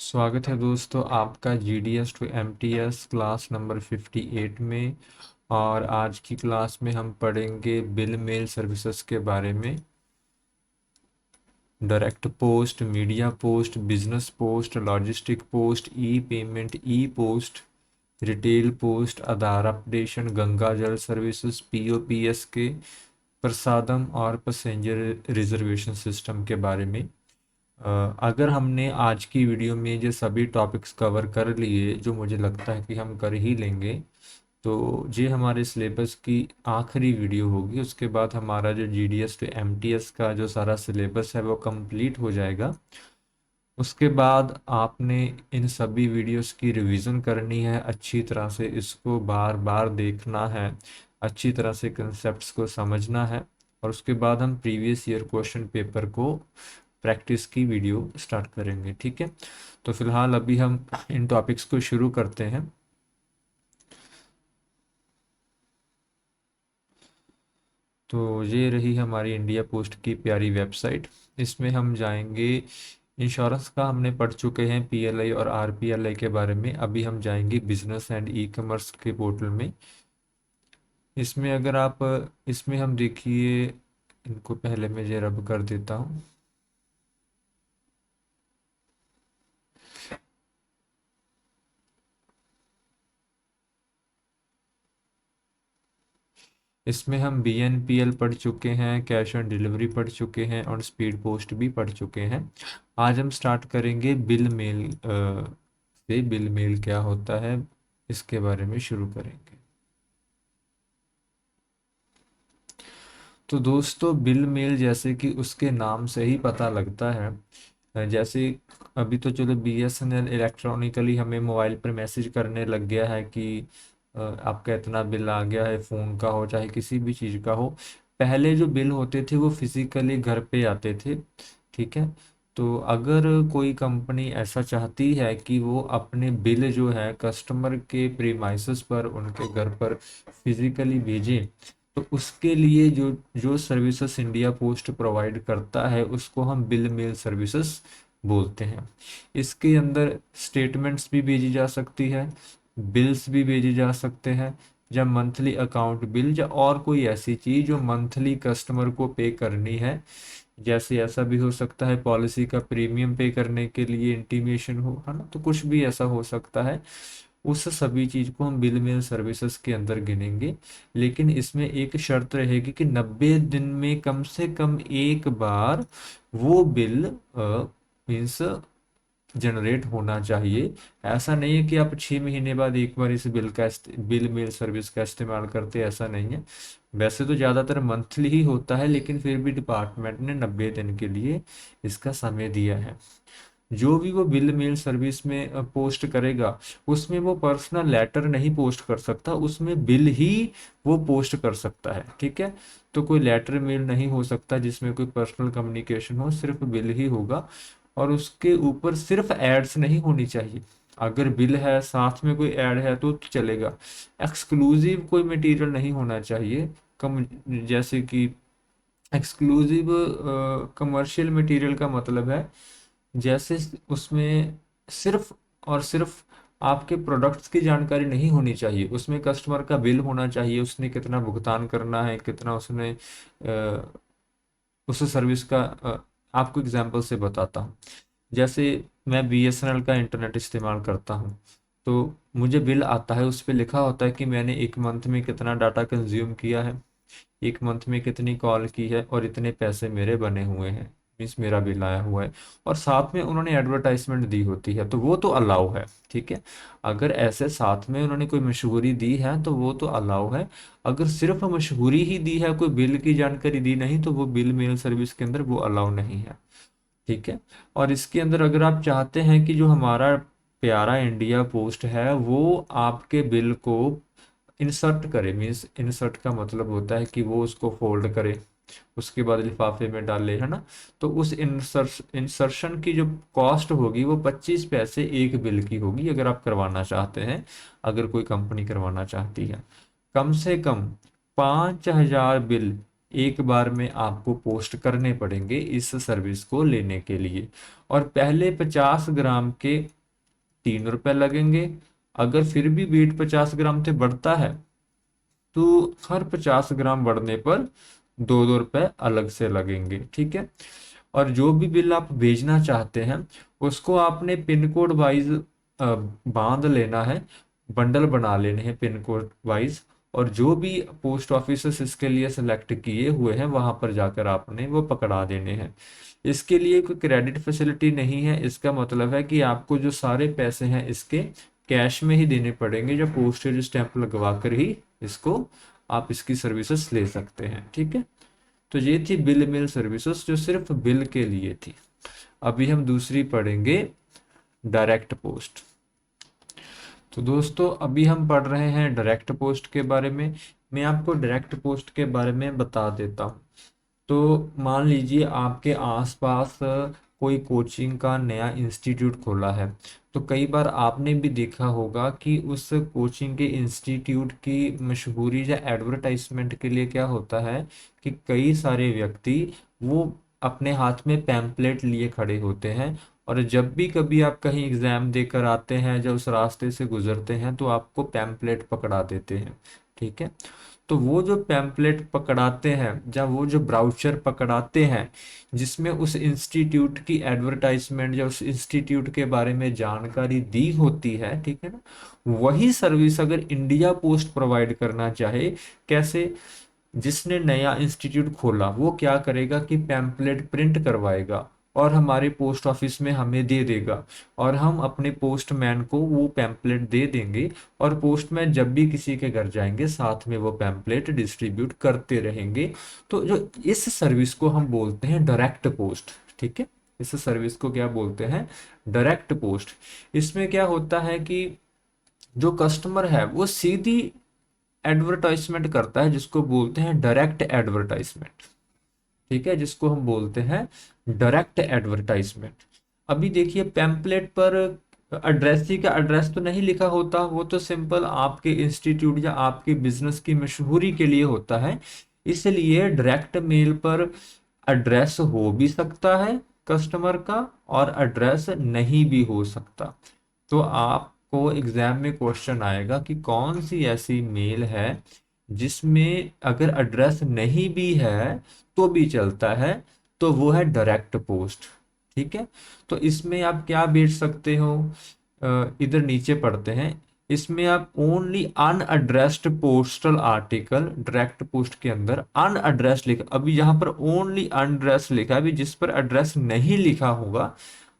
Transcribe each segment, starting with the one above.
स्वागत है दोस्तों आपका GDS to MTS class number 58 में। और आज की क्लास में हम पढ़ेंगे बिल मेल सर्विसेज के बारे में। Direct post, media post, business post, logistic post, e payment, e post, retail post, Aadhaar updation, Ganga Jal services, POPS के प्रसादम और पैसेंजर रिजर्वेशन सिस्टम के बारे में। अगर हमने आज की वीडियो में ये सभी टॉपिक्स कवर कर लिए, जो मुझे लगता है कि हम कर ही लेंगे, तो ये हमारे सिलेबस की आखिरी वीडियो होगी। उसके बाद हमारा जो GDS टू MTS का जो सारा सिलेबस है वो कंप्लीट हो जाएगा। उसके बाद आपने इन सभी वीडियोस की रिवीजन करनी है, अच्छी तरह से इसको बार बार देखना है, अच्छी तरह से कंसेप्ट्स को समझना है। और उसके बाद हम प्रीवियस ईयर क्वेश्चन पेपर को प्रैक्टिस की वीडियो स्टार्ट करेंगे। ठीक है, तो फिलहाल अभी हम इन टॉपिक्स को शुरू करते हैं। तो ये रही हमारी इंडिया पोस्ट की प्यारी वेबसाइट। इसमें हम जाएंगे, इंश्योरेंस का हमने पढ़ चुके हैं, PLI और RPLI के बारे में। अभी हम जाएंगे बिजनेस एंड ई कॉमर्स के पोर्टल में। इसमें अगर आप, इसमें हम देखिए, इनको पहले मैं ये रब कर देता हूँ। इसमें हम BNPL पढ़ चुके हैं, कैश ऑन डिलीवरी पढ़ चुके हैं और स्पीड पोस्ट भी पढ़ चुके हैं। आज हम स्टार्ट करेंगे बिल मेल से। बिल मेल क्या होता है इसके बारे में शुरू करेंगे। तो दोस्तों, बिल मेल जैसे कि उसके नाम से ही पता लगता है, जैसे अभी तो चलो BSNL इलेक्ट्रॉनिकली हमें मोबाइल पर मैसेज करने लग गया है कि आपका इतना बिल आ गया है, फ़ोन का हो चाहे किसी भी चीज़ का हो। पहले जो बिल होते थे वो फिजिकली घर पे आते थे। ठीक है, तो अगर कोई कंपनी ऐसा चाहती है कि वो अपने बिल जो है कस्टमर के प्रीमाइसेस पर, उनके घर पर फिजिकली भेजें, तो उसके लिए जो जो सर्विसेज इंडिया पोस्ट प्रोवाइड करता है उसको हम बिल मेल सर्विसेज बोलते हैं। इसके अंदर स्टेटमेंट्स भी भेजी जा सकती है, बिल्स भी भेजे जा सकते हैं, या मंथली अकाउंट बिल, या और कोई ऐसी चीज़ जो मंथली कस्टमर को पे करनी है। जैसे ऐसा भी हो सकता है पॉलिसी का प्रीमियम पे करने के लिए इंटीमेशन हो, है ना, तो कुछ भी ऐसा हो सकता है। उस सभी चीज को हम बिल मेल सर्विसेज के अंदर गिनेंगे। लेकिन इसमें एक शर्त रहेगी कि 90 दिन में कम से कम एक बार वो बिल मीन्स जनरेट होना चाहिए। ऐसा नहीं है कि आप 6 महीने बाद एक बार इस बिल मेल सर्विस का इस्तेमाल करते, ऐसा नहीं है। वैसे तो ज़्यादातर मंथली ही होता है, लेकिन फिर भी डिपार्टमेंट ने 90 दिन के लिए इसका समय दिया है। जो भी वो बिल मेल सर्विस में पोस्ट करेगा, उसमें वो पर्सनल लेटर नहीं पोस्ट कर सकता, उसमें बिल ही वो पोस्ट कर सकता है। ठीक है, तो कोई लेटर मेल नहीं हो सकता जिसमें कोई पर्सनल कम्युनिकेशन हो, सिर्फ बिल ही होगा। और उसके ऊपर सिर्फ एड्स नहीं होनी चाहिए। अगर बिल है साथ में कोई ऐड है तो चलेगा। एक्सक्लूसिव कोई मटेरियल नहीं होना चाहिए। कम, जैसे कि एक्सक्लूसिव कमर्शियल मटेरियल का मतलब है, जैसे उसमें सिर्फ और सिर्फ आपके प्रोडक्ट्स की जानकारी नहीं होनी चाहिए, उसमें कस्टमर का बिल होना चाहिए, उसने कितना भुगतान करना है, कितना उसने उस सर्विस का। आपको एग्जांपल से बताता हूँ। जैसे मैं BSNL का इंटरनेट इस्तेमाल करता हूँ, तो मुझे बिल आता है, उस पर लिखा होता है कि मैंने एक मंथ में कितना डाटा कंज्यूम किया है, एक मंथ में कितनी कॉल की है और इतने पैसे मेरे बने हुए हैं, मीन्स मेरा बिल आया हुआ है। और साथ में उन्होंने एडवर्टाइजमेंट दी होती है, तो वो तो अलाउ है। ठीक है, अगर ऐसे साथ में उन्होंने कोई मशहूरी दी है तो वो तो अलाउ है। अगर सिर्फ मशहूरी ही दी है, कोई बिल की जानकारी दी नहीं, तो वो बिल मेल सर्विस के अंदर वो अलाउ नहीं है। ठीक है, और इसके अंदर अगर आप चाहते हैं कि जो हमारा प्यारा इंडिया पोस्ट है वो आपके बिल को इंसर्ट करे, मीन्स इंसर्ट का मतलब होता है कि वो उसको फोल्ड करे, उसके बाद लिफाफे में डाले, है ना, तो उस इंसर्शन की जो कॉस्ट होगी वो 25 पैसे एक बिल की होगी, अगर आप करवाना चाहते हैं, अगर कोई कंपनी करवाना चाहती है। कम से कम 5,000 बिल एक बार में आपको पोस्ट करने पड़ेंगे इस सर्विस को लेने के लिए। और पहले 50 ग्राम के ₹3 लगेंगे। अगर फिर भी वेट 50 ग्राम से बढ़ता है तो हर 50 ग्राम बढ़ने पर ₹2 अलग से लगेंगे, ठीक है। और जो भी बिल आप भेजना चाहते हैं उसको आपने पिन कोड वाइज बांध लेना है, बंडल बना लेने हैं पिन कोड वाइज। और जो भी पोस्ट ऑफिस इसके लिए सिलेक्ट किए हुए हैं वहां पर जाकर आपने वो पकड़ा देने हैं। इसके लिए कोई क्रेडिट फैसिलिटी नहीं है, इसका मतलब है कि आपको जो सारे पैसे हैं इसके कैश में ही देने पड़ेंगे, जो पोस्टेज स्टैंप लगवा कर ही इसको आप इसकी सर्विसेज ले सकते हैं, ठीक है। तो ये थी बिल मेल सर्विसेज जो सिर्फ बिल के लिए थी। अभी हम दूसरी पढ़ेंगे, डायरेक्ट पोस्ट। तो दोस्तों अभी हम पढ़ रहे हैं डायरेक्ट पोस्ट के बारे में। मैं आपको डायरेक्ट पोस्ट के बारे में बता देता हूँ। तो मान लीजिए आपके आसपास कोई कोचिंग का नया इंस्टीट्यूट खोला है। तो कई बार आपने भी देखा होगा कि उस कोचिंग के इंस्टीट्यूट की मशहूरी या एडवर्टाइजमेंट के लिए क्या होता है कि कई सारे व्यक्ति वो अपने हाथ में पैम्पलेट लिए खड़े होते हैं। और जब भी कभी आप कहीं एग्जाम देकर आते हैं, जब उस रास्ते से गुजरते हैं तो आपको पैम्पलेट पकड़ा देते हैं, ठीक है। तो वो जो पैम्पलेट पकड़ाते हैं या वो जो ब्राउचर पकड़ाते हैं जिसमें उस इंस्टीट्यूट की एडवर्टाइजमेंट या उस इंस्टीट्यूट के बारे में जानकारी दी होती है, ठीक है ना, वही सर्विस अगर इंडिया पोस्ट प्रोवाइड करना चाहे, कैसे, जिसने नया इंस्टीट्यूट खोला वो क्या करेगा कि पैम्पलेट प्रिंट करवाएगा और हमारे पोस्ट ऑफिस में हमें दे देगा, और हम अपने पोस्टमैन को वो पैम्पलेट दे देंगे। और पोस्टमैन जब भी किसी के घर जाएंगे साथ में वो पैम्पलेट डिस्ट्रीब्यूट करते रहेंगे। तो जो इस सर्विस को हम बोलते हैं डायरेक्ट पोस्ट, ठीक है। इस सर्विस को क्या बोलते हैं, डायरेक्ट पोस्ट। इसमें क्या होता है कि जो कस्टमर है वो सीधी एडवर्टाइजमेंट करता है, जिसको बोलते हैं डायरेक्ट एडवर्टाइजमेंट, ठीक है, जिसको हम बोलते हैं डायरेक्ट एडवर्टाइजमेंट। अभी देखिए पैम्पलेट पर एड्रेस ही का एड्रेस तो नहीं लिखा होता, वो तो सिंपल आपके इंस्टीट्यूट या आपके बिजनेस की मशहूरी के लिए होता है। इसलिए डायरेक्ट मेल पर एड्रेस हो भी सकता है कस्टमर का और एड्रेस नहीं भी हो सकता। तो आपको एग्जाम में क्वेश्चन आएगा कि कौन सी ऐसी मेल है जिसमें अगर एड्रेस नहीं भी है तो भी चलता है, तो वो है डायरेक्ट पोस्ट, ठीक है। तो इसमें आप क्या भेज सकते हो, इधर नीचे पढ़ते हैं। इसमें आप only unaddressed postal article, direct post के अंदर अनएड्रेस्ड लिखा, अभी यहाँ पर ओनली अनएड्रेस्ड लिखा है, अभी जिस पर एड्रेस नहीं लिखा होगा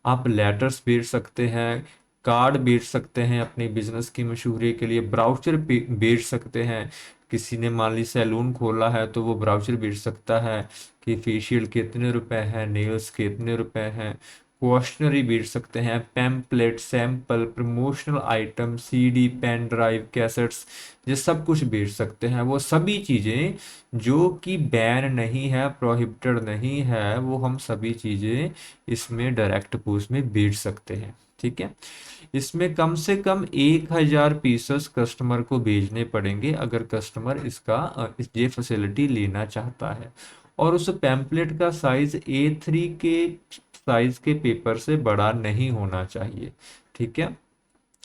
आप लेटर्स भेज सकते हैं, कार्ड बेच सकते हैं अपने बिजनेस की मशहूरी के लिए, ब्राउचर बेच सकते हैं। किसी ने मान ली सैलून खोला है तो वो ब्राउचर बेच सकता है कि फेशियल कितने रुपए हैं, नेल्स कितने रुपए हैं। क्वेश्चनरी बेच सकते हैं, pamphlet, sample, promotional item, CD, pen drive, cassettes, ये सब कुछ बेच सकते हैं। वो सभी चीज़ें जो कि बैन नहीं है, प्रोहिबिटेड नहीं है, वो हम सभी चीज़ें इसमें डायरेक्ट पोस्ट में बेच सकते हैं, ठीक है। इसमें कम से कम 1000 पीसेस कस्टमर को भेजने पड़ेंगे अगर कस्टमर ये फैसिलिटी लेना चाहता है। और उस पैम्पलेट का साइज A3 के साइज के पेपर से बड़ा नहीं होना चाहिए, ठीक है।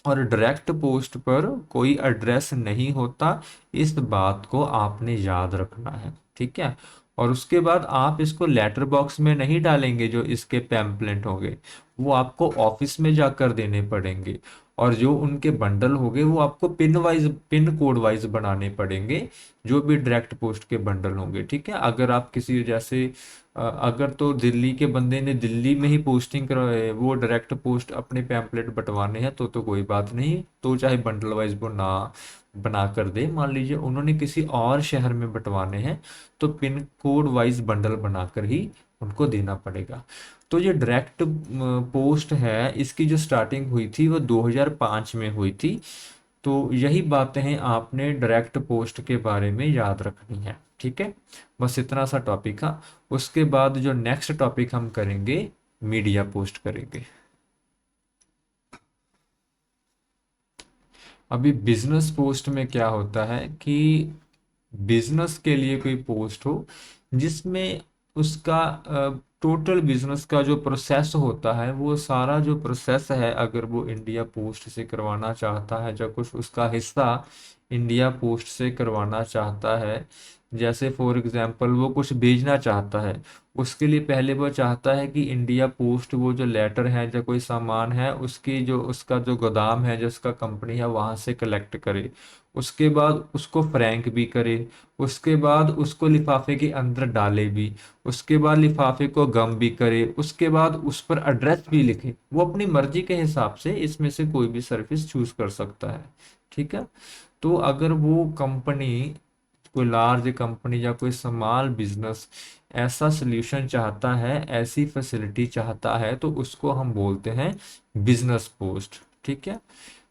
और डायरेक्ट पोस्ट पर कोई एड्रेस नहीं होता, इस बात को आपने याद रखना है, ठीक है। और उसके बाद आप इसको लेटर बॉक्स में नहीं डालेंगे, जो इसके पैम्पलेट होंगे वो आपको ऑफिस में जाकर देने पड़ेंगे। और जो उनके बंडल होंगे वो आपको पिन कोड वाइज बनाने पड़ेंगे, जो भी डायरेक्ट पोस्ट के बंडल होंगे, ठीक है। अगर आप किसी जैसे अगर तो दिल्ली के बंदे ने दिल्ली में ही पोस्टिंग करवाए, वो डायरेक्ट पोस्ट अपने पैम्पलेट बंटवाने हैं तो कोई बात नहीं, तो चाहे बंडल वाइज वो ना बना कर दे। मान लीजिए उन्होंने किसी और शहर में बंटवाने हैं तो पिन कोड वाइज बंडल बनाकर ही उनको देना पड़ेगा। तो ये डायरेक्ट पोस्ट है, इसकी जो स्टार्टिंग हुई थी वो 2005 में हुई थी। तो यही बातें हैं आपने डायरेक्ट पोस्ट के बारे में याद रखनी है, ठीक है। बस इतना सा टॉपिक था। उसके बाद जो नेक्स्ट टॉपिक हम करेंगे, मीडिया पोस्ट करेंगे। अभी बिजनेस पोस्ट में क्या होता है कि बिजनेस के लिए कोई पोस्ट हो जिसमें उसका टोटल बिजनेस का जो प्रोसेस होता है, वो सारा जो प्रोसेस है, अगर वो इंडिया पोस्ट से करवाना चाहता है, जो कुछ उसका हिस्सा इंडिया पोस्ट से करवाना चाहता है, जैसे फॉर एग्जांपल वो कुछ भेजना चाहता है, उसके लिए पहले वो चाहता है कि इंडिया पोस्ट वो जो लेटर है, जो कोई सामान है, उसकी जो उसका जो गोदाम है, जो उसका कंपनी है, वहां से कलेक्ट करे। उसके बाद उसको फ्रैंक भी करे। उसके बाद उसको लिफाफे के अंदर डाले भी। उसके बाद लिफाफे को गम भी करे। उसके बाद उस पर एड्रेस भी लिखे। वो अपनी मर्जी के हिसाब से इसमें से कोई भी सर्विस चूज कर सकता है। ठीक है। तो अगर वो कंपनी, कोई लार्ज कंपनी या कोई स्मॉल बिजनेस ऐसा सोल्यूशन चाहता है, ऐसी फैसिलिटी चाहता है, तो उसको हम बोलते हैं बिजनेस पोस्ट। ठीक है।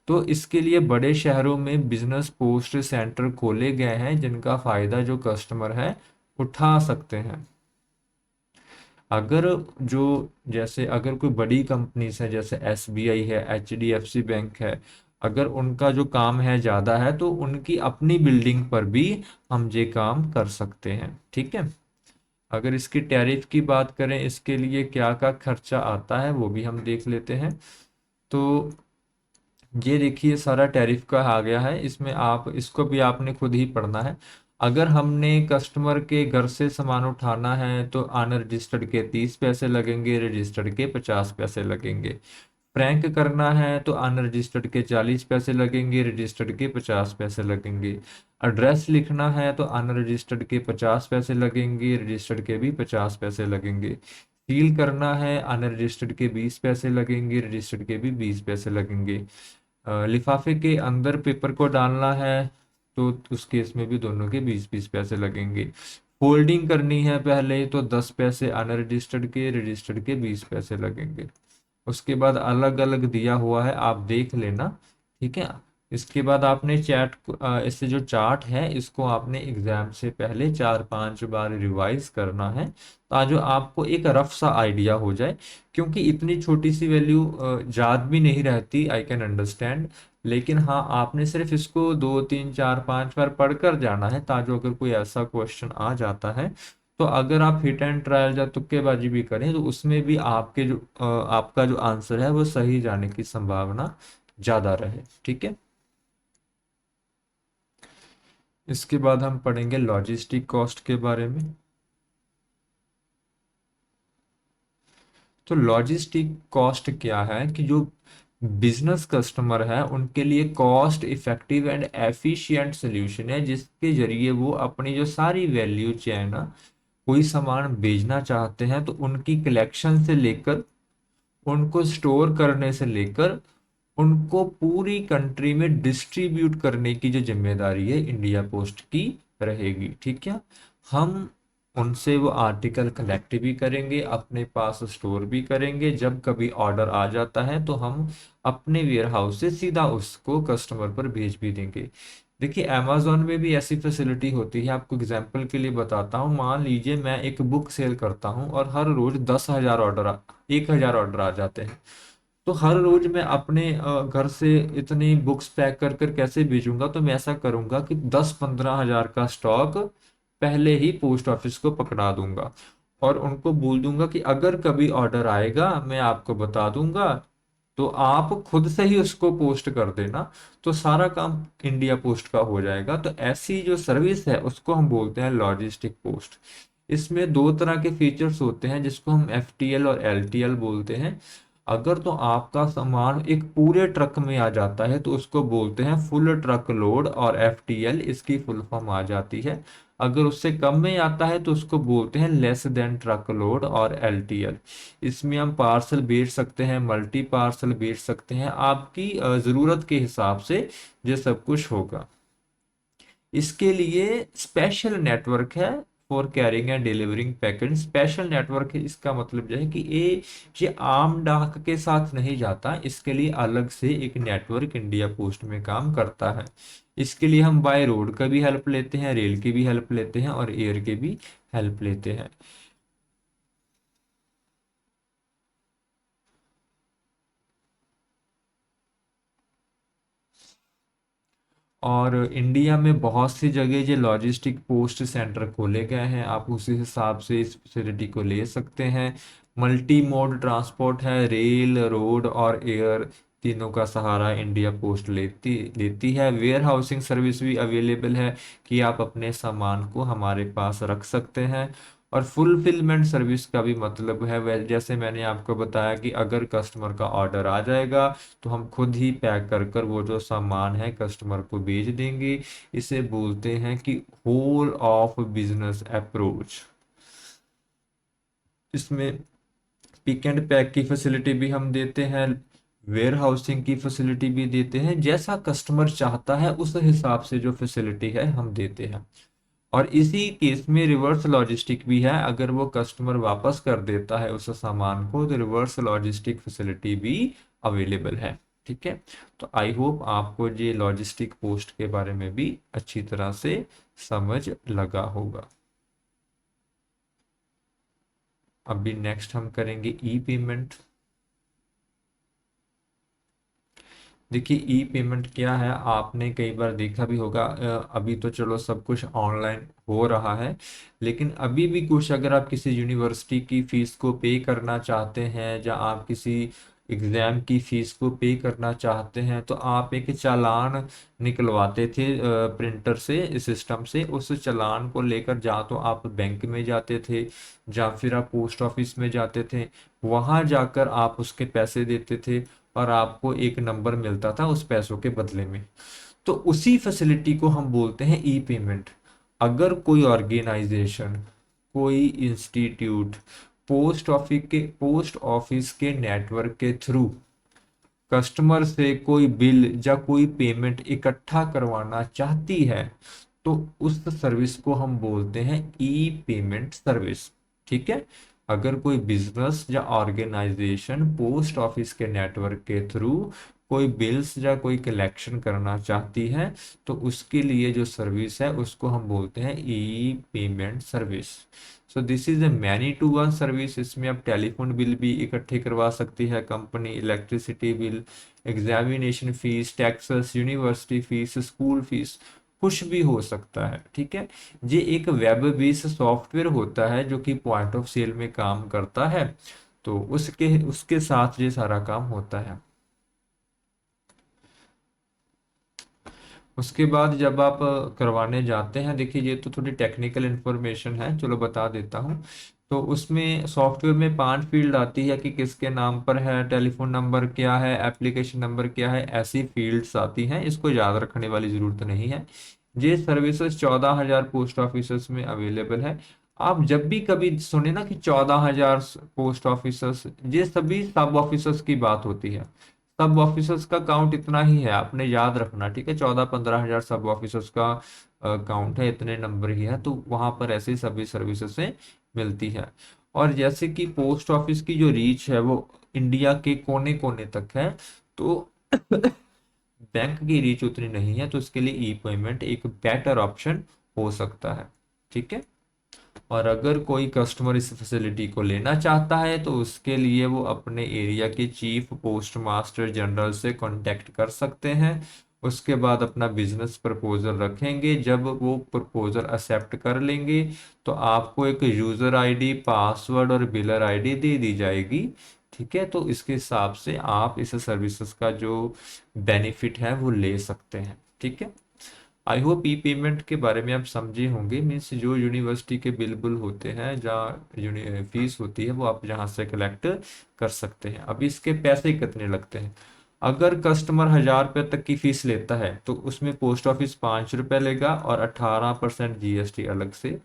तो इसके लिए बड़े शहरों में बिजनेस पोस्ट सेंटर खोले गए हैं, जिनका फायदा जो कस्टमर है उठा सकते हैं। अगर जो जैसे अगर कोई बड़ी कंपनीज है, जैसे एसबीआई है, एचडीएफसी बैंक है, अगर उनका जो काम है ज़्यादा है, तो उनकी अपनी बिल्डिंग पर भी हम ये काम कर सकते हैं। ठीक है। अगर इसकी टैरिफ की बात करें, इसके लिए क्या क्या खर्चा आता है, वो भी हम देख लेते हैं। तो ये देखिए सारा टैरिफ का आ गया है, इसमें आप इसको भी आपने खुद ही पढ़ना है। अगर हमने कस्टमर के घर से सामान उठाना है, तो अनरजिस्टर्ड के 30 पैसे लगेंगे, रजिस्टर्ड के 50 पैसे लगेंगे। फ्रैंक करना है तो अनरजिस्टर्ड के 40 पैसे लगेंगे, रजिस्टर्ड के 50 पैसे लगेंगे। एड्रेस लिखना है तो अनरजिस्टर्ड के 50 पैसे लगेंगे, रजिस्टर्ड के भी 50 पैसे लगेंगे। सील करना है, अनरजिस्टर्ड के 20 पैसे लगेंगे, रजिस्टर्ड के भी 20 पैसे लगेंगे। लिफाफे के अंदर पेपर को डालना है, तो उस केस में भी दोनों के 20-20 पैसे लगेंगे। फोल्डिंग करनी है पहले, तो 10 पैसे अनरजिस्टर्ड के, रजिस्टर्ड के 20 पैसे लगेंगे। उसके बाद अलग अलग दिया हुआ है, आप देख लेना। ठीक है। इसके बाद आपने इससे जो चार्ट है, इसको आपने एग्जाम से पहले 4-5 बार रिवाइज करना है, ताकि आपको एक रफ सा आइडिया हो जाए। क्योंकि इतनी छोटी सी वैल्यू याद भी नहीं रहती, आई कैन अंडरस्टैंड। लेकिन हाँ, आपने सिर्फ इसको 2-3-4-5 बार पढ़कर जाना है, ताकि अगर कोई ऐसा क्वेश्चन आ जाता है, तो अगर आप हिट एंड ट्रायल या तुक्केबाजी भी करें, तो उसमें भी आपका जो आंसर है वो सही जाने की संभावना ज्यादा रहे। ठीक है। इसके बाद हम पढ़ेंगे लॉजिस्टिक कॉस्ट के बारे में। तो लॉजिस्टिक कॉस्ट क्या है कि जो बिजनेस कस्टमर है, उनके लिए cost effective and efficient solution है, जिसके जरिए वो अपनी जो सारी वैल्यू चेन, कोई सामान बेचना चाहते हैं, तो उनकी कलेक्शन से लेकर, उनको स्टोर करने से लेकर, उनको पूरी कंट्री में डिस्ट्रीब्यूट करने की जो जिम्मेदारी है, इंडिया पोस्ट की रहेगी। ठीक है। हम उनसे वो आर्टिकल कलेक्ट भी करेंगे, अपने पास स्टोर भी करेंगे। जब कभी ऑर्डर आ जाता है, तो हम अपने वेयर हाउस से सीधा उसको कस्टमर पर भेज भी देंगे। देखिए, अमेजोन में भी ऐसी फैसिलिटी होती है। आपको एग्जांपल के लिए बताता हूँ। मान लीजिए मैं एक बुक सेल करता हूँ, और हर रोज 10,000 ऑर्डर 1,000 ऑर्डर आ जाते हैं। तो हर रोज मैं अपने घर से इतनी बुक्स पैक कर कर कैसे भेजूंगा? तो मैं ऐसा करूंगा कि 10-15 हजार का स्टॉक पहले ही पोस्ट ऑफिस को पकड़ा दूंगा, और उनको बोल दूंगा कि अगर कभी ऑर्डर आएगा, मैं आपको बता दूंगा, तो आप खुद से ही उसको पोस्ट कर देना। तो सारा काम इंडिया पोस्ट का हो जाएगा। तो ऐसी जो सर्विस है, उसको हम बोलते हैं लॉजिस्टिक पोस्ट। इसमें दो तरह के फीचर्स होते हैं, जिसको हम एफटीएल और एलटीएल बोलते हैं। अगर तो आपका सामान एक पूरे ट्रक में आ जाता है, तो उसको बोलते हैं फुल ट्रक लोड, और एफटीएल इसकी फुल फॉर्म आ जाती है। अगर उससे कम में आता है, तो उसको बोलते हैं लेस देन ट्रक लोड, और एलटीएल। इसमें हम पार्सल बेच सकते हैं, मल्टी पार्सल बेच सकते हैं, आपकी ज़रूरत के हिसाब से ये सब कुछ होगा। इसके लिए स्पेशल नेटवर्क है for carrying and delivering packet. Special network है, इसका मतलब जो है कि ये आम डाक के साथ नहीं जाता। इसके लिए अलग से एक नेटवर्क इंडिया पोस्ट में काम करता है। इसके लिए हम बाय रोड का भी हेल्प लेते हैं, रेल की भी हेल्प लेते हैं, और एयर के भी हेल्प लेते हैं। और इंडिया में बहुत सी जगह ये लॉजिस्टिक पोस्ट सेंटर खोले गए हैं, आप उसी हिसाब से इस फैसिलिटी को ले सकते हैं। मल्टी मोड ट्रांसपोर्ट है, रेल, रोड और एयर, तीनों का सहारा इंडिया पोस्ट लेती लेती है। वेयर हाउसिंग सर्विस भी अवेलेबल है कि आप अपने सामान को हमारे पास रख सकते हैं। और फुलफिलमेंट सर्विस का भी मतलब है, वह जैसे मैंने आपको बताया कि अगर कस्टमर का ऑर्डर आ जाएगा तो हम खुद ही पैक कर कर वो जो सामान है कस्टमर को भेज देंगे। इसे बोलते हैं कि होल ऑफ बिजनेस अप्रोच। इसमें पिक एंड पैक की फैसिलिटी भी हम देते हैं, वेयर हाउसिंग की फैसिलिटी भी देते हैं, जैसा कस्टमर चाहता है उस हिसाब से जो फैसिलिटी है हम देते हैं। और इसी केस में रिवर्स लॉजिस्टिक भी है, अगर वो कस्टमर वापस कर देता है उस सामान को तो रिवर्स लॉजिस्टिक फैसिलिटी भी अवेलेबल है। ठीक है, तो आई होप आपको ये लॉजिस्टिक पोस्ट के बारे में भी अच्छी तरह से समझ लगा होगा। अभी नेक्स्ट हम करेंगे ई पेमेंट। देखिए ई पेमेंट क्या है, आपने कई बार देखा भी होगा, अभी तो चलो सब कुछ ऑनलाइन हो रहा है, लेकिन अभी भी कुछ अगर आप किसी यूनिवर्सिटी की फीस को पे करना चाहते हैं या आप किसी एग्जाम की फीस को पे करना चाहते हैं तो आप एक चालान निकलवाते थे प्रिंटर से, सिस्टम से। उस चालान को लेकर जा तो आप बैंक में जाते थे या फिर आप पोस्ट ऑफिस में जाते थे, वहां जाकर आप उसके पैसे देते थे और आपको एक नंबर मिलता था उस पैसों के बदले में। तो उसी फैसिलिटी को हम बोलते हैं ई पेमेंट। अगर कोई ऑर्गेनाइजेशन, कोई इंस्टीट्यूट पोस्ट ऑफिस के नेटवर्क के थ्रू कस्टमर से कोई बिल या कोई पेमेंट इकट्ठा करवाना चाहती है तो उस सर्विस को हम बोलते हैं ई पेमेंट सर्विस। ठीक है, अगर कोई बिजनेस या ऑर्गेनाइजेशन पोस्ट ऑफिस के नेटवर्क के थ्रू कोई बिल्स या कोई कलेक्शन करना चाहती है तो उसके लिए जो सर्विस है उसको हम बोलते हैं e payment service. So this is a many to one service. इसमें आप टेलीफोन बिल भी इकट्ठे करवा सकती है company, electricity bill, examination fees, taxes, university fees, school fees, कुछ भी हो सकता है। ठीक है, ये एक वेब बेस्ड सॉफ्टवेयर होता है जो कि पॉइंट ऑफ सेल में काम करता है, तो उसके उसके साथ ये सारा काम होता है। उसके बाद जब आप करवाने जाते हैं, देखिए ये तो थोड़ी टेक्निकल इन्फॉर्मेशन है, चलो बता देता हूँ। तो उसमें सॉफ्टवेयर में 5 फील्ड आती है कि किसके नाम पर है, टेलीफोन नंबर क्या है, एप्लीकेशन नंबर क्या है, ऐसी फील्ड्स आती हैं, इसको याद रखने वाली ज़रूरत नहीं है। ये सर्विसेज 14,000 पोस्ट ऑफिस में अवेलेबल है। आप जब भी कभी सुने ना कि 14,000 पोस्ट ऑफिस, ये सभी सब ऑफिसर्स की बात होती है। सब ऑफिसर्स का काउंट इतना ही है, आपने याद रखना। ठीक है, 14-15 हजार सब ऑफिसर्स का काउंट है, इतने नंबर ही है, तो वहां पर ऐसी सभी सर्विसेज मिलती है। और जैसे कि पोस्ट ऑफिस की जो रीच है वो इंडिया के कोने कोने तक है, तो बैंक की रीच उतनी नहीं है, तो इसके लिए ई पेमेंट एक बेटर ऑप्शन हो सकता है। ठीक है, और अगर कोई कस्टमर इस फैसिलिटी को लेना चाहता है तो उसके लिए वो अपने एरिया के चीफ पोस्ट मास्टर जनरल से कांटेक्ट कर सकते हैं। उसके बाद अपना बिजनेस प्रपोजल रखेंगे, जब वो प्रपोजल एक्सेप्ट कर लेंगे तो आपको एक यूजर आईडी, पासवर्ड और बिलर आईडी दे दी जाएगी। ठीक है, तो इसके हिसाब से आप इस सर्विसेज का जो बेनिफिट है वो ले सकते हैं। ठीक है, आई होप ई पेमेंट के बारे में आप समझे होंगे। मीन्स जो यूनिवर्सिटी के बिल बुल होते हैं, जहाँ फीस होती है, वो आप जहाँ से कलेक्ट कर सकते हैं। अब इसके पैसे कितने लगते हैं, अगर कस्टमर 1,000 रुपये तक की फीस लेता है तो उसमें पोस्ट ऑफिस 5 रुपये लेगा और 18% जीएसटी अलग से।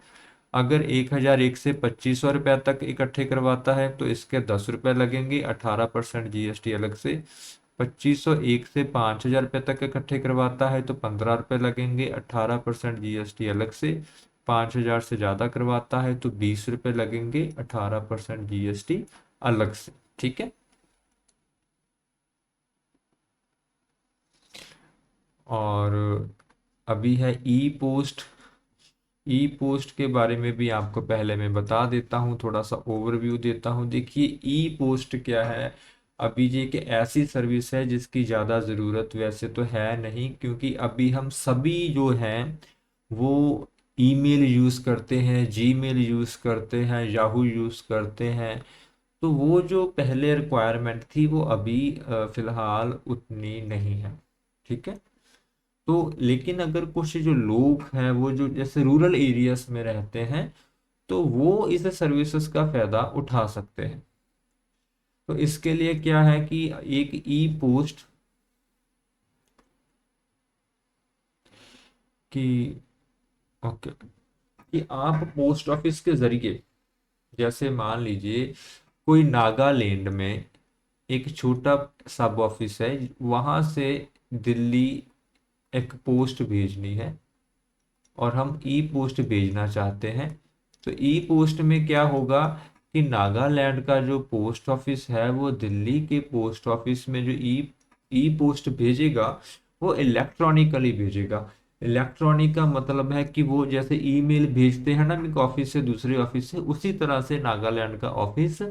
अगर 1,001 से 2,500 रुपया तक इकट्ठे करवाता है तो इसके 10 रुपये लगेंगे, 18% जीएसटी अलग से। 2,501 से 5,000 रुपये तक इकट्ठे करवाता है तो 15 रुपये लगेंगे, 18% जीएसटी अलग से। 5,000 से ज़्यादा करवाता है तो 20 रुपये लगेंगे, 18% जीएसटी अलग से। ठीक है, और अभी है ई पोस्ट। ई पोस्ट के बारे में भी आपको पहले मैं बता देता हूँ, थोड़ा सा ओवरव्यू देता हूँ। देखिए ई पोस्ट क्या है, अभी ये एक ऐसी सर्विस है जिसकी ज़्यादा ज़रूरत वैसे तो है नहीं, क्योंकि अभी हम सभी जो हैं वो ईमेल यूज़ करते हैं, जीमेल यूज़ करते हैं, याहू यूज़ करते हैं। तो वो जो पहले रिक्वायरमेंट थी वो अभी फ़िलहाल उतनी नहीं है। ठीक है। तो लेकिन अगर कुछ जो लोग हैं वो जो जैसे रूरल एरियाज में रहते हैं, तो वो इस सर्विसेज का फ़ायदा उठा सकते हैं। तो इसके लिए क्या है कि एक ई पोस्ट की, ओके, कि आप पोस्ट ऑफिस के जरिए, जैसे मान लीजिए कोई नागालैंड में एक छोटा सब ऑफिस है, वहां से दिल्ली एक पोस्ट भेजनी है और हम ई पोस्ट भेजना चाहते हैं। तो ई पोस्ट में क्या होगा कि नागालैंड का जो पोस्ट ऑफिस है वो दिल्ली के पोस्ट ऑफिस में जो ई ई पोस्ट भेजेगा वो इलेक्ट्रॉनिकली भेजेगा। इलेक्ट्रॉनिक का मतलब है कि वो जैसे ईमेल भेजते हैं ना एक ऑफिस से दूसरे ऑफिस से, उसी तरह से नागालैंड का ऑफिस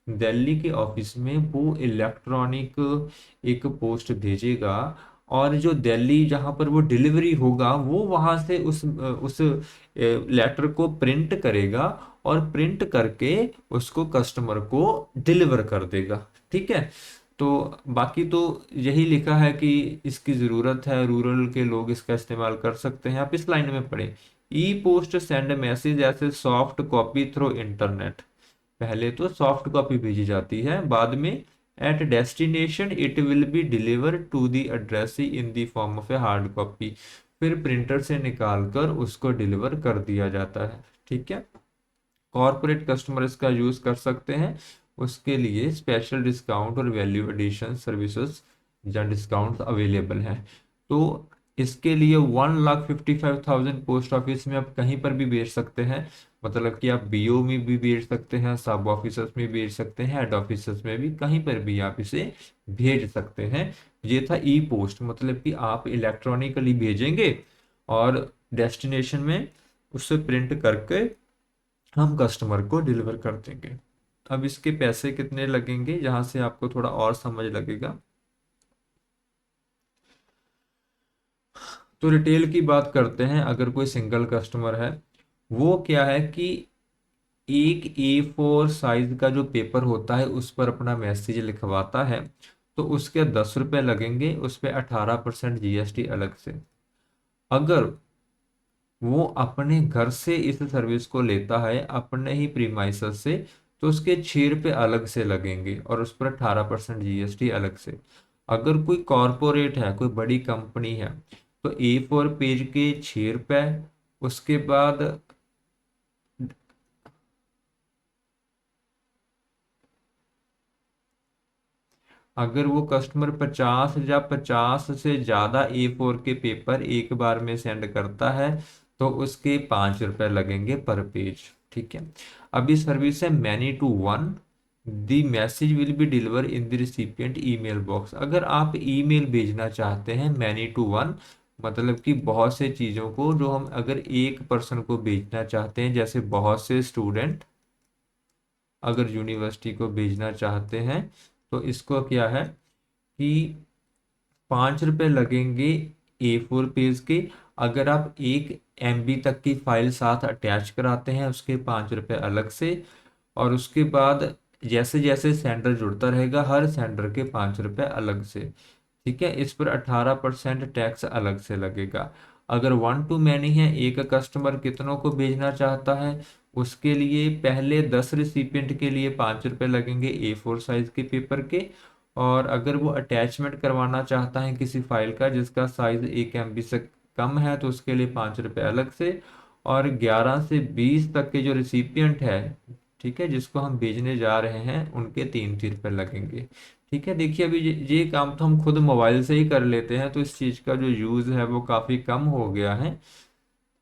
दिल्ली के ऑफिस में वो इलेक्ट्रॉनिक एक पोस्ट भेजेगा। और जो दिल्ली जहां पर वो डिलीवरी होगा वो वहां से उस लेटर को प्रिंट करेगा और प्रिंट करके उसको कस्टमर को डिलीवर कर देगा। ठीक है। तो बाकी तो यही लिखा है कि इसकी ज़रूरत है, रूरल के लोग इसका इस्तेमाल कर सकते हैं। आप इस लाइन में पढ़ें, ई पोस्ट सेंड मैसेज ऐसे सॉफ्ट कॉपी थ्रू इंटरनेट। पहले तो सॉफ्ट कॉपी भेजी जाती है, बाद में at destination it will be deliver to the address in the form of a hard copy. फिर प्रिंटर से निकाल कर उसको डिलीवर कर दिया जाता है। ठीक है। कॉरपोरेट कस्टमर इसका यूज कर सकते हैं, उसके लिए स्पेशल डिस्काउंट और वैल्यू एडिशन सर्विसेज या डिस्काउंट अवेलेबल हैं। तो इसके लिए 1,55,000 पोस्ट ऑफिस में आप कहीं पर भी भेज सकते हैं। मतलब कि आप बीओ में भी भेज सकते हैं, सब ऑफिसर्स में भेज सकते हैं, हेड ऑफिसर्स में भी, कहीं पर भी आप इसे भेज सकते हैं। ये था ई पोस्ट, मतलब कि आप इलेक्ट्रॉनिकली भेजेंगे और डेस्टिनेशन में उससे प्रिंट करके हम कस्टमर को डिलीवर कर देंगे। अब इसके पैसे कितने लगेंगे, जहां से आपको थोड़ा और समझ लगेगा। तो रिटेल की बात करते हैं। अगर कोई सिंगल कस्टमर है, वो क्या है कि एक A4 साइज का जो पेपर होता है उस पर अपना मैसेज लिखवाता है, तो उसके 10 रुपये लगेंगे, उस पर 18% जीएसटी अलग से। अगर वो अपने घर से इस सर्विस को लेता है अपने ही प्रीमाइसेस से, तो उसके 6 रुपये अलग से लगेंगे और उस पर 18% जीएसटी अलग से। अगर कोई कॉरपोरेट है, कोई बड़ी कंपनी है, तो A4 पेज के 6 रुपये। उसके बाद अगर वो कस्टमर 50 या 50 से ज़्यादा A4 के पेपर एक बार में सेंड करता है, तो उसके 5 रुपये लगेंगे पर पेज। ठीक है। अभी सर्विस है many to one, the message will be deliver in the recipient email box. अगर आप ईमेल भेजना चाहते हैं मैनी टू वन, मतलब कि बहुत से चीज़ों को जो हम अगर एक पर्सन को भेजना चाहते हैं, जैसे बहुत से स्टूडेंट अगर यूनिवर्सिटी को भेजना चाहते हैं, तो इसको क्या है कि 5 रुपये लगेंगे A4 पेज के। अगर आप 1 MB तक की फाइल साथ अटैच कराते हैं, उसके 5 रुपये अलग से। और उसके बाद जैसे जैसे सेंडर जुड़ता रहेगा, हर सेंडर के 5 रुपये अलग से। ठीक है। इस पर 18% टैक्स अलग से लगेगा। अगर वन टू मैनी है, एक कस्टमर कितनों को भेजना चाहता है, उसके लिए पहले 10 रिसिपिएंट के लिए 5 रुपये लगेंगे A4 साइज के पेपर के। और अगर वो अटैचमेंट करवाना चाहता है किसी फाइल का जिसका साइज 1 MB से कम है, तो उसके लिए 5 रुपये अलग से। और 11 से 20 तक के जो रिसिपिएंट है, ठीक है, जिसको हम भेजने जा रहे हैं, उनके 3-3 रुपये लगेंगे। ठीक है। देखिए अभी ये काम तो हम खुद मोबाइल से ही कर लेते हैं, तो इस चीज़ का जो यूज़ है वो काफ़ी कम हो गया है।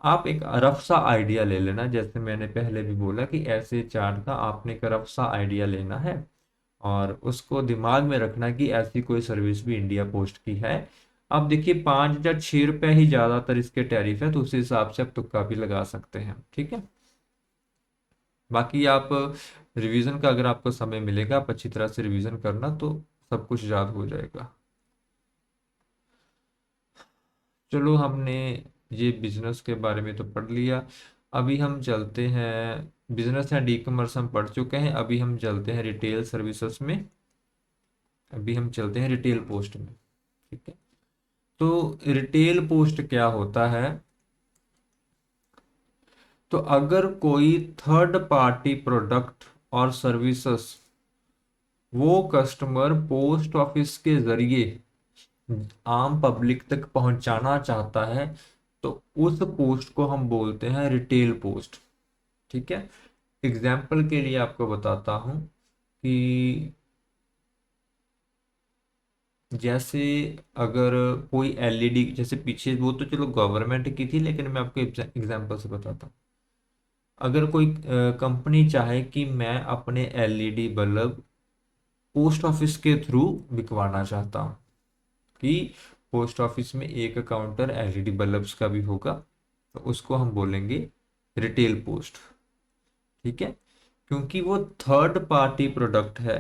आप एक रफ सा आइडिया ले लेना, जैसे मैंने पहले भी बोला कि ऐसे चार्ट का आपने एक रफ सा आइडिया लेना है और उसको दिमाग में रखना कि ऐसी कोई सर्विस भी इंडिया पोस्ट की है। अब देखिए 5 या 6 रुपये ही ज़्यादातर इसके टैरिफ है, तो उस हिसाब से आप तुक्का भी लगा सकते हैं। ठीक है। बाकी आप रिवीजन का अगर आपको समय मिलेगा, आप अच्छी तरह से रिवीजन करना, तो सब कुछ याद हो जाएगा। चलो, हमने ये बिजनेस के बारे में तो पढ़ लिया। अभी हम चलते हैं, बिजनेस एंड ई कॉमर्स हम पढ़ चुके हैं, अभी हम चलते हैं रिटेल सर्विसेज में। अभी हम चलते हैं रिटेल पोस्ट में। ठीक है, तो रिटेल पोस्ट क्या होता है? तो अगर कोई थर्ड पार्टी प्रोडक्ट और सर्विसेज वो कस्टमर पोस्ट ऑफिस के जरिए आम पब्लिक तक पहुंचाना चाहता है, तो उस पोस्ट को हम बोलते हैं रिटेल पोस्ट। ठीक है, एग्जाम्पल के लिए आपको बताता हूं कि जैसे अगर कोई एलईडी, जैसे पीछे वो तो चलो गवर्नमेंट की थी, लेकिन मैं आपको एग्जाम्पल से बताता हूँ। अगर कोई कंपनी चाहे कि मैं अपने एलईडी बल्ब पोस्ट ऑफिस के थ्रू बिकवाना चाहता हूँ, कि पोस्ट ऑफिस में एक काउंटर एलईडी बल्ब्स का भी होगा, तो उसको हम बोलेंगे रिटेल पोस्ट। ठीक है, क्योंकि वो थर्ड पार्टी प्रोडक्ट है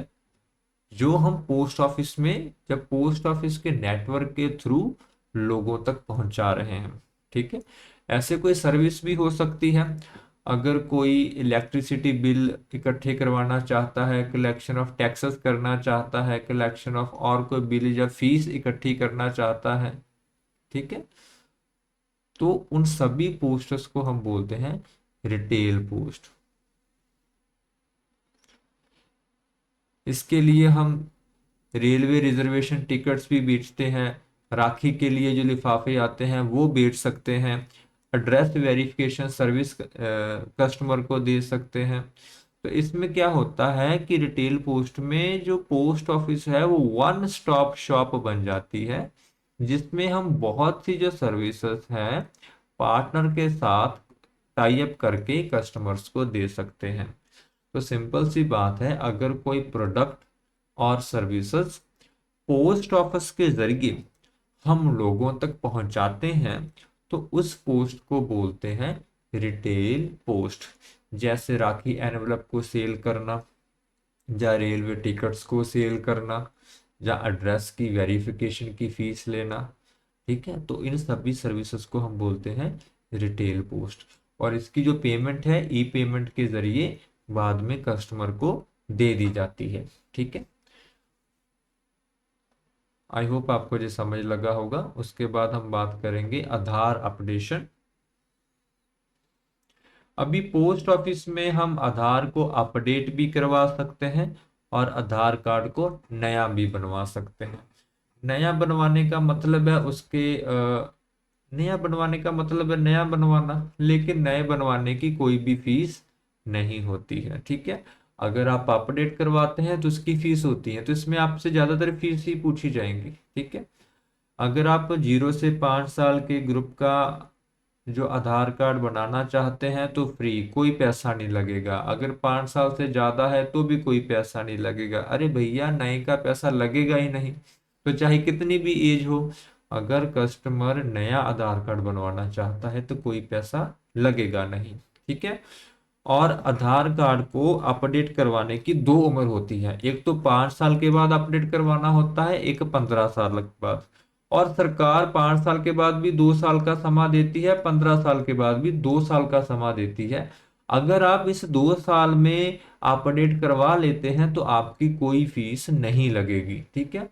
जो हम पोस्ट ऑफिस में, जब पोस्ट ऑफिस के नेटवर्क के थ्रू लोगों तक पहुंचा रहे हैं। ठीक है, ऐसे कोई सर्विस भी हो सकती है। अगर कोई इलेक्ट्रिसिटी बिल इकट्ठे करवाना चाहता है, कलेक्शन ऑफ टैक्सेस करना चाहता है, कलेक्शन ऑफ और कोई बिल या फीस इकट्ठी करना चाहता है, ठीक है, तो उन सभी पोस्टर्स को हम बोलते हैं रिटेल पोस्ट। इसके लिए हम रेलवे रिजर्वेशन टिकट्स भी बेचते हैं, राखी के लिए जो लिफाफे आते हैं वो बेच सकते हैं, एड्रेस वेरिफिकेशन सर्विस कस्टमर को दे सकते हैं। तो इसमें क्या होता है कि रिटेल पोस्ट में जो पोस्ट ऑफिस है वो वन स्टॉप शॉप बन जाती है, जिसमें हम बहुत सी जो सर्विसेज हैं पार्टनर के साथ टाई अप करके कस्टमर्स को दे सकते हैं। तो सिंपल सी बात है, अगर कोई प्रोडक्ट और सर्विसेज पोस्ट ऑफिस के जरिए हम लोगों तक पहुंचाते हैं, तो उस पोस्ट को बोलते हैं रिटेल पोस्ट। जैसे राखी एनवलप को सेल करना, या रेलवे टिकट्स को सेल करना, या एड्रेस की वेरिफिकेशन की फीस लेना। ठीक है, तो इन सभी सर्विसेज को हम बोलते हैं रिटेल पोस्ट, और इसकी जो पेमेंट है ई पेमेंट के जरिए बाद में कस्टमर को दे दी जाती है। ठीक है, आई होप आपको ये समझ लगा होगा। उसके बाद हम बात करेंगे आधार अपडेशन। अभी पोस्ट ऑफिस में हम आधार को अपडेट भी करवा सकते हैं और आधार कार्ड को नया भी बनवा सकते हैं। नया बनवाने का मतलब है नया बनवाने का मतलब है नया बनवाना, लेकिन नए बनवाने की कोई भी फीस नहीं होती है। ठीक है, अगर आप अपडेट करवाते हैं तो उसकी फीस होती है, तो इसमें आपसे ज्यादातर फीस ही पूछी जाएंगी। ठीक है, अगर आप 0 से 5 साल के ग्रुप का जो आधार कार्ड बनाना चाहते हैं तो फ्री, कोई पैसा नहीं लगेगा। अगर 5 साल से ज्यादा है तो भी कोई पैसा नहीं लगेगा। अरे भैया, नए का पैसा लगेगा ही नहीं, तो चाहे कितनी भी एज हो, अगर कस्टमर नया आधार कार्ड बनवाना चाहता है तो कोई पैसा लगेगा नहीं। ठीक है, और आधार कार्ड को अपडेट करवाने की दो उम्र होती है, एक तो 5 साल के बाद अपडेट करवाना होता है, एक 15 साल के बाद। और सरकार 5 साल के बाद भी 2 साल का समा देती है, 15 साल के बाद भी 2 साल का समा देती है। अगर आप इस 2 साल में अपडेट करवा लेते हैं तो आपकी कोई फीस नहीं लगेगी। ठीक है,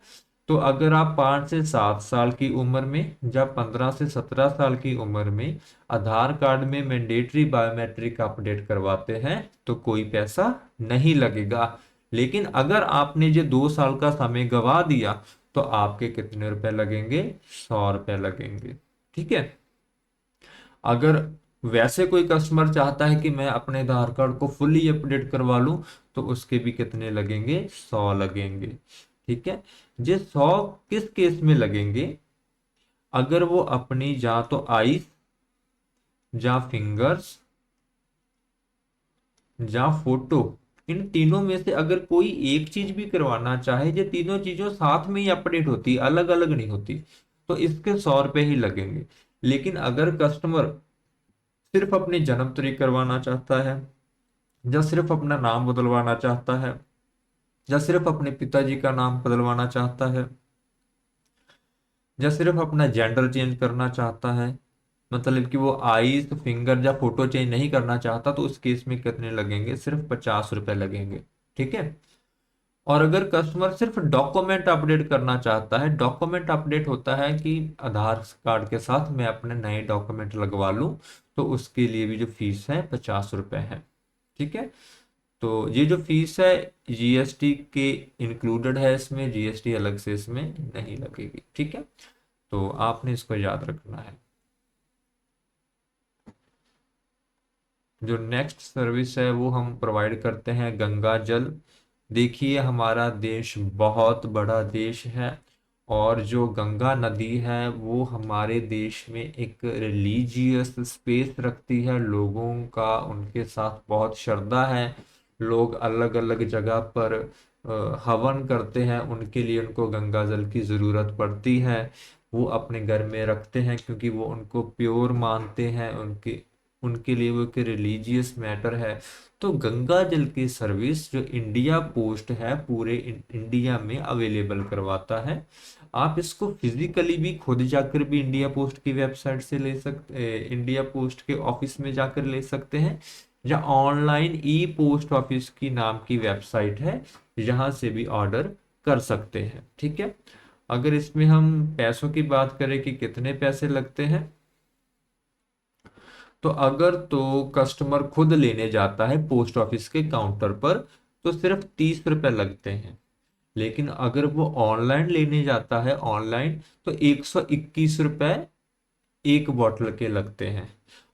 तो अगर आप 5 से 7 साल की उम्र में या 15 से 17 साल की उम्र में आधार कार्ड में मैंडेटरी बायोमेट्रिक अपडेट करवाते हैं तो कोई पैसा नहीं लगेगा। लेकिन अगर आपने ये 2 साल का समय गवा दिया तो आपके कितने रुपए लगेंगे? 100 रुपए लगेंगे। ठीक है, अगर वैसे कोई कस्टमर चाहता है कि मैं अपने आधार कार्ड को फुल्ली अपडेट करवा लूं, तो उसके भी कितने लगेंगे? 100 लगेंगे। ठीक है, ये 100 किस केस में लगेंगे? अगर वो अपनी या तो आईज, या फिंगर्स, या फोटो, इन तीनों में से अगर कोई एक चीज भी करवाना चाहे, ये तीनों चीजों साथ में ही अपडेट होती, अलग अलग नहीं होती, तो इसके 100 रुपए ही लगेंगे। लेकिन अगर कस्टमर सिर्फ अपनी जन्म तारीख करवाना चाहता है, या सिर्फ अपना नाम बदलवाना चाहता है, या सिर्फ अपने पिताजी का नाम बदलवाना चाहता है, या सिर्फ अपना जेंडर चेंज करना चाहता है, मतलब कि वो आईज फिंगर या फोटो चेंज नहीं करना चाहता, तो उस केस में कितने लगेंगे? सिर्फ 50 रुपए लगेंगे। ठीक है। और अगर कस्टमर सिर्फ डॉक्यूमेंट अपडेट करना चाहता है, डॉक्यूमेंट अपडेट होता है कि आधार कार्ड के साथ मैं अपने नए डॉक्यूमेंट लगवा लूं, तो उसके लिए भी जो फीस है 50 रुपए है। ठीक है। तो ये जो फीस है जीएसटी के इंक्लूडेड है, इसमें जीएसटी अलग से इसमें नहीं लगेगी। ठीक है। तो आपने इसको याद रखना है। जो नेक्स्ट सर्विस है वो हम प्रोवाइड करते हैं गंगा जल। देखिए हमारा देश बहुत बड़ा देश है, और जो गंगा नदी है वो हमारे देश में एक रिलीजियस स्पेस रखती है। लोगों का उनके साथ बहुत श्रद्धा है। लोग अलग अलग जगह पर हवन करते हैं, उनके लिए उनको गंगा जल की ज़रूरत पड़ती है। वो अपने घर में रखते हैं क्योंकि वो उनको प्योर मानते हैं, उनके उनके लिए वो एक रिलीजियस मैटर है। तो गंगा जल की सर्विस जो इंडिया पोस्ट है पूरे इंडिया में अवेलेबल करवाता है। आप इसको फिजिकली भी खुद जाकर भी इंडिया पोस्ट की वेबसाइट से ले सकते, इंडिया पोस्ट के ऑफिस में जाकर ले सकते हैं, या ऑनलाइन ई पोस्ट ऑफिस की नाम की वेबसाइट है, यहाँ से भी ऑर्डर कर सकते हैं। ठीक है। अगर इसमें हम पैसों की बात करें कि कितने पैसे लगते हैं, तो अगर तो कस्टमर खुद लेने जाता है पोस्ट ऑफिस के काउंटर पर, तो सिर्फ 30 रुपए लगते हैं। लेकिन अगर वो ऑनलाइन लेने जाता है ऑनलाइन, तो 121 रुपए एक बोतल के लगते हैं।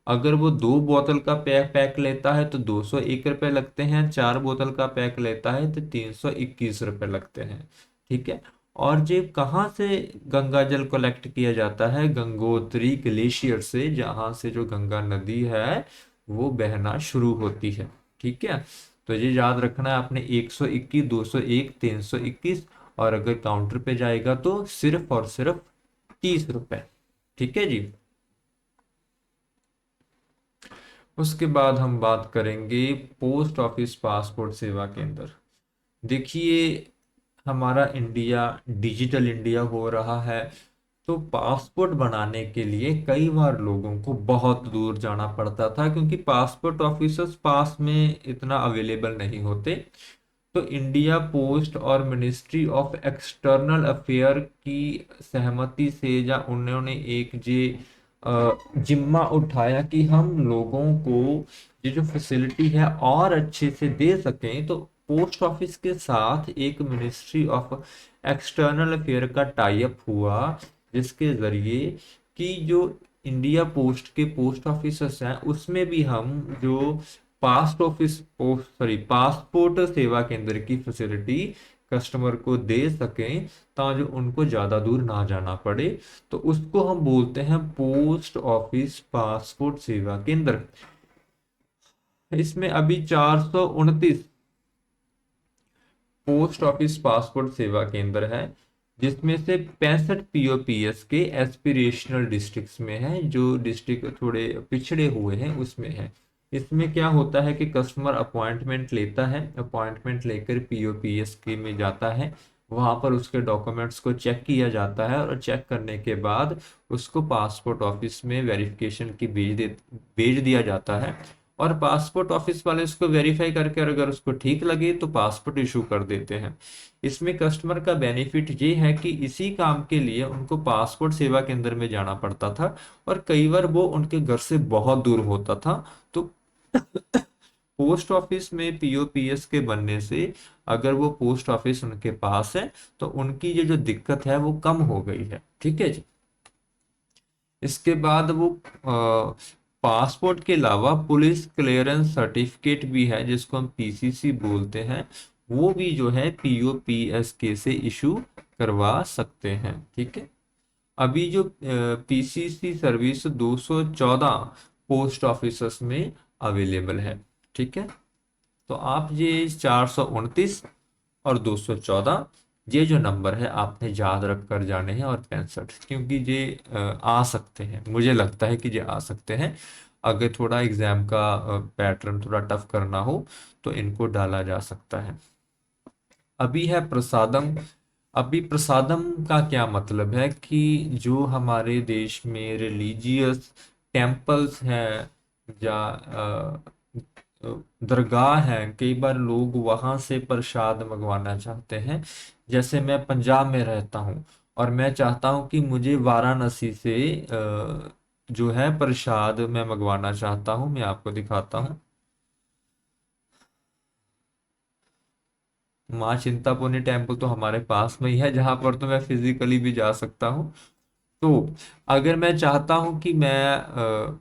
अगर वो 2 बोतल का पैक लेता है तो 201 रुपए लगते हैं, 4 बोतल का पैक लेता है तो 321 रुपए लगते हैं। ठीक है। और ये कहाँ से गंगा जल कलेक्ट किया जाता है? गंगोत्री ग्लेशियर से, जहाँ से जो गंगा नदी है वो बहना शुरू होती है। ठीक है। तो ये याद रखना है आपने, 121, 201, 321, और अगर काउंटर पे जाएगा तो सिर्फ और सिर्फ 30 रुपए। ठीक है जी। उसके बाद हम बात करेंगे पोस्ट ऑफिस पासपोर्ट सेवा केंद्र। देखिए हमारा इंडिया डिजिटल इंडिया हो रहा है, तो पासपोर्ट बनाने के लिए कई बार लोगों को बहुत दूर जाना पड़ता था, क्योंकि पासपोर्ट ऑफिसर्स पास में इतना अवेलेबल नहीं होते। तो इंडिया पोस्ट और मिनिस्ट्री ऑफ एक्सटर्नल अफेयर की सहमति से, या उन्होंने एक जे जिम्मा उठाया कि हम लोगों को ये जो फैसिलिटी है और अच्छे से दे सकें, तो पोस्ट ऑफिस के साथ एक मिनिस्ट्री ऑफ एक्सटर्नल अफेयर का टाई अप हुआ, जिसके जरिए कि जो इंडिया पोस्ट के पोस्ट ऑफिसर्स हैं उसमें भी हम जो पासपोर्ट सेवा केंद्र की फैसिलिटी कस्टमर को दे सकें, ताकि उनको ज्यादा दूर ना जाना पड़े। तो उसको हम बोलते हैं पोस्ट ऑफिस पासपोर्ट सेवा केंद्र। इसमें अभी 429 पोस्ट ऑफिस पासपोर्ट सेवा केंद्र है, जिसमें से 65 पीओपीएस के एस्पिरेशनल डिस्ट्रिक्ट्स में है, जो डिस्ट्रिक्ट थोड़े पिछड़े हुए हैं उसमें है। इसमें क्या होता है कि कस्टमर अपॉइंटमेंट लेता है, अपॉइंटमेंट लेकर पीओपीएस के में जाता है, वहां पर उसके डॉक्यूमेंट्स को चेक किया जाता है, और चेक करने के बाद उसको पासपोर्ट ऑफिस में वेरिफिकेशन की भेज दिया जाता है। और पासपोर्ट ऑफिस वाले उसको वेरीफाई करके, और अगर उसको ठीक लगे तो पासपोर्ट इशू कर देते हैं। इसमें कस्टमर का बेनिफिट ये है कि इसी काम के लिए उनको पासपोर्ट सेवा केंद्र में जाना पड़ता था, और कई बार वो उनके घर से बहुत दूर होता था। तो पोस्ट ऑफिस में पीओपीएस के बनने से, अगर वो पोस्ट ऑफिस उनके पास है, तो उनकी ये जो दिक्कत है वो कम हो गई है। ठीक है जी। इसके बाद वो पासपोर्ट के अलावा पुलिस क्लियरेंस सर्टिफिकेट भी है, जिसको हम पीसीसी बोलते हैं, वो भी जो है पीओपीएसके से इशू करवा सकते हैं। ठीक है। अभी जो पीसीसी सर्विस 214 पोस्ट ऑफिस में अवेलेबल है। ठीक है। तो आप ये 429 और 214, ये जो नंबर है आपने याद रख कर जाने हैं, और 65, क्योंकि ये आ सकते हैं, मुझे लगता है कि ये आ सकते हैं। अगर थोड़ा एग्जाम का पैटर्न थोड़ा टफ करना हो तो इनको डाला जा सकता है। अभी है प्रसादम। अभी प्रसादम का क्या मतलब है कि जो हमारे देश में रिलीजियस टेम्पल्स हैं या दरगाह हैं, कई बार लोग वहां से प्रसाद मंगवाना चाहते हैं। जैसे मैं पंजाब में रहता हूँ और मैं चाहता हूँ कि मुझे वाराणसी से जो है प्रसाद मैं मंगवाना चाहता हूँ। मैं आपको दिखाता हूँ। माँ चिंतापुर्णी टेम्पल तो हमारे पास में ही है, जहां पर तो मैं फिजिकली भी जा सकता हूँ। तो अगर मैं चाहता हूं कि मैं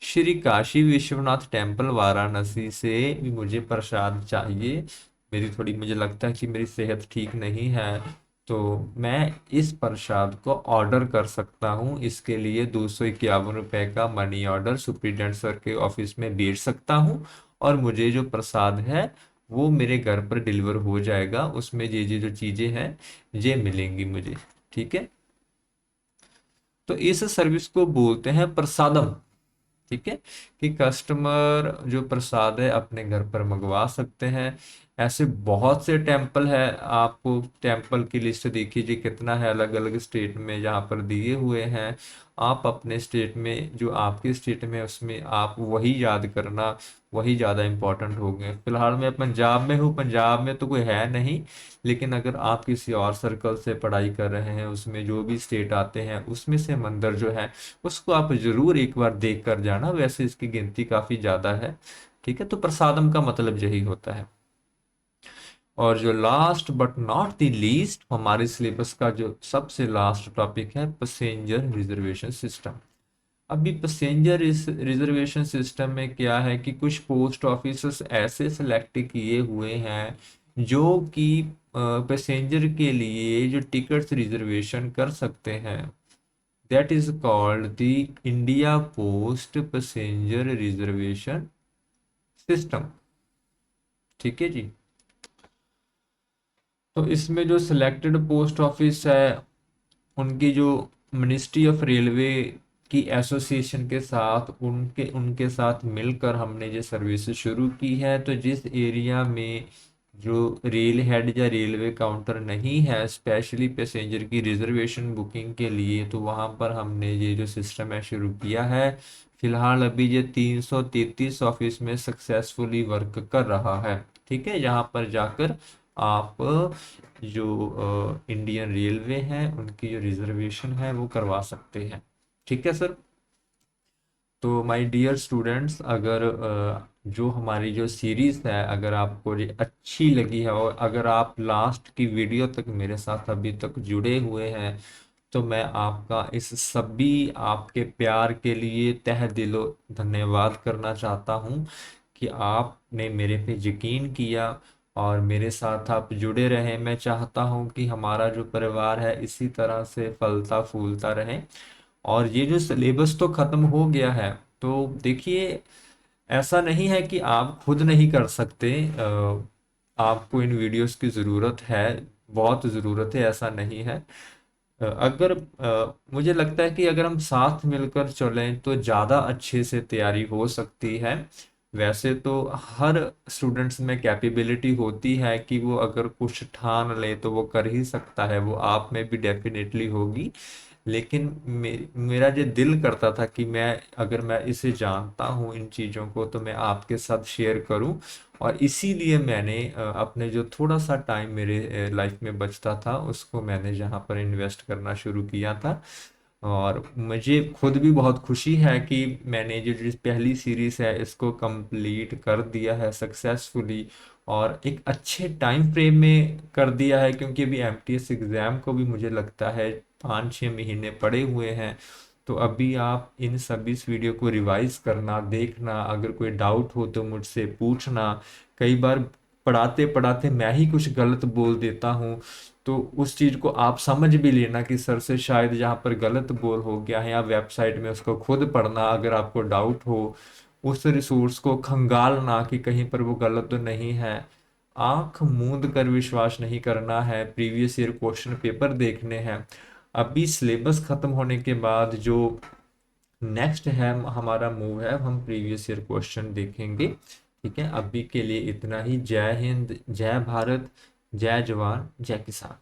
श्री काशी विश्वनाथ टेम्पल वाराणसी से भी मुझे प्रसाद चाहिए, मेरी थोड़ी मुझे लगता है कि मेरी सेहत ठीक नहीं है, तो मैं इस प्रसाद को ऑर्डर कर सकता हूँ। इसके लिए 251 रुपये का मनी ऑर्डर सुप्रीडेंट सर के ऑफिस में भेज सकता हूँ, और मुझे जो प्रसाद है वो मेरे घर पर डिलीवर हो जाएगा। उसमें ये जो चीज़ें हैं ये मिलेंगी मुझे। ठीक है, तो इस सर्विस को बोलते हैं प्रसादम। ठीक है, कि कस्टमर जो प्रसाद है अपने घर पर मंगवा सकते हैं। ऐसे बहुत से टेम्पल है, आपको टेम्पल की लिस्ट देखिए जी कितना है अलग अलग स्टेट में जहाँ पर दिए हुए हैं। आप अपने स्टेट में, जो आपके स्टेट में उसमें आप वही याद करना, वही ज़्यादा इम्पोर्टेंट हो गए। फिलहाल मैं पंजाब में हूँ, पंजाब में तो कोई है नहीं, लेकिन अगर आप किसी और सर्कल से पढ़ाई कर रहे हैं, उसमें जो भी स्टेट आते हैं उसमें से मंदिर जो है उसको आप जरूर एक बार देख कर जाना। वैसे इसकी गिनती काफी ज्यादा है। ठीक है, तो प्रसादम का मतलब यही होता है। और जो last but not the least हमारे सिलेबस का जो सबसे लास्ट टॉपिक है, पैसेंजर रिजर्वेशन सिस्टम। अभी पैसेंजर इस रिजर्वेशन सिस्टम में क्या है कि कुछ पोस्ट ऑफिस ऐसे सेलेक्ट किए हुए हैं जो कि पैसेंजर के लिए जो टिकट्स रिजर्वेशन कर सकते हैं। That is called the India post passenger reservation system. ठीक है जी। तो इसमें जो सिलेक्टेड पोस्ट ऑफिस है उनकी जो मिनिस्ट्री ऑफ रेलवे की एसोसिएशन के साथ, उनके उनके साथ मिलकर हमने ये सर्विस शुरू की है। तो जिस एरिया में जो रेल हेड या रेलवे काउंटर नहीं है स्पेशली पैसेंजर की रिजर्वेशन बुकिंग के लिए, तो वहाँ पर हमने ये जो सिस्टम है शुरू किया है। फिलहाल अभी ये 333 ऑफिस में सक्सेसफुली वर्क कर रहा है। ठीक है, यहाँ पर जाकर आप जो इंडियन रेलवे है उनकी जो रिजर्वेशन है वो करवा सकते हैं। ठीक है सर। तो माय डियर स्टूडेंट्स, अगर जो हमारी जो सीरीज है अगर आपको ये अच्छी लगी है और अगर आप लास्ट की वीडियो तक मेरे साथ अभी तक जुड़े हुए हैं, तो मैं आपका इस सभी आपके प्यार के लिए तहे दिलो धन्यवाद करना चाहता हूँ कि आपने मेरे पे यकीन किया और मेरे साथ आप जुड़े रहे। मैं चाहता हूँ कि हमारा जो परिवार है इसी तरह से फलता फूलता रहे। और ये जो सिलेबस तो खत्म हो गया है, तो देखिए ऐसा नहीं है कि आप खुद नहीं कर सकते। आपको इन वीडियोस की ज़रूरत है, बहुत ज़रूरत है, ऐसा नहीं है। अगर मुझे लगता है कि अगर हम साथ मिलकर चलें तो ज़्यादा अच्छे से तैयारी हो सकती है। वैसे तो हर स्टूडेंट्स में कैपेबिलिटी होती है कि वो अगर कुछ ठान ले तो वो कर ही सकता है, वो आप में भी डेफिनेटली होगी। लेकिन मेरा जो दिल करता था कि मैं अगर मैं इसे जानता हूँ इन चीज़ों को तो मैं आपके साथ शेयर करूँ। और इसीलिए मैंने अपने जो थोड़ा सा टाइम मेरे लाइफ में बचता था उसको मैंने यहाँ पर इन्वेस्ट करना शुरू किया था। और मुझे खुद भी बहुत खुशी है कि मैंने जो पहली सीरीज है इसको कंप्लीट कर दिया है सक्सेसफुली, और एक अच्छे टाइम फ्रेम में कर दिया है, क्योंकि अभी एमटीएस एग्ज़ाम को भी मुझे लगता है 5-6 महीने पड़े हुए हैं। तो अभी आप इन सभी इस वीडियो को रिवाइज करना, देखना, अगर कोई डाउट हो तो मुझसे पूछना। कई बार पढ़ाते पढ़ाते मैं ही कुछ गलत बोल देता हूँ, तो उस चीज़ को आप समझ भी लेना कि सर से शायद यहाँ पर गलत बोल हो गया है, या वेबसाइट में उसको खुद पढ़ना अगर आपको डाउट हो। उस रिसोर्स को खंगालना कि कहीं पर वो गलत तो नहीं है। आंख मूंद कर विश्वास नहीं करना है, प्रीवियस ईयर क्वेश्चन पेपर देखने हैं। अभी सिलेबस खत्म होने के बाद जो नेक्स्ट है हमारा मूव है, हम प्रीवियस ईयर क्वेश्चन देखेंगे। ठीक है, अभी के लिए इतना ही। जय हिंद, जय भारत, जय जवान, जय किसान।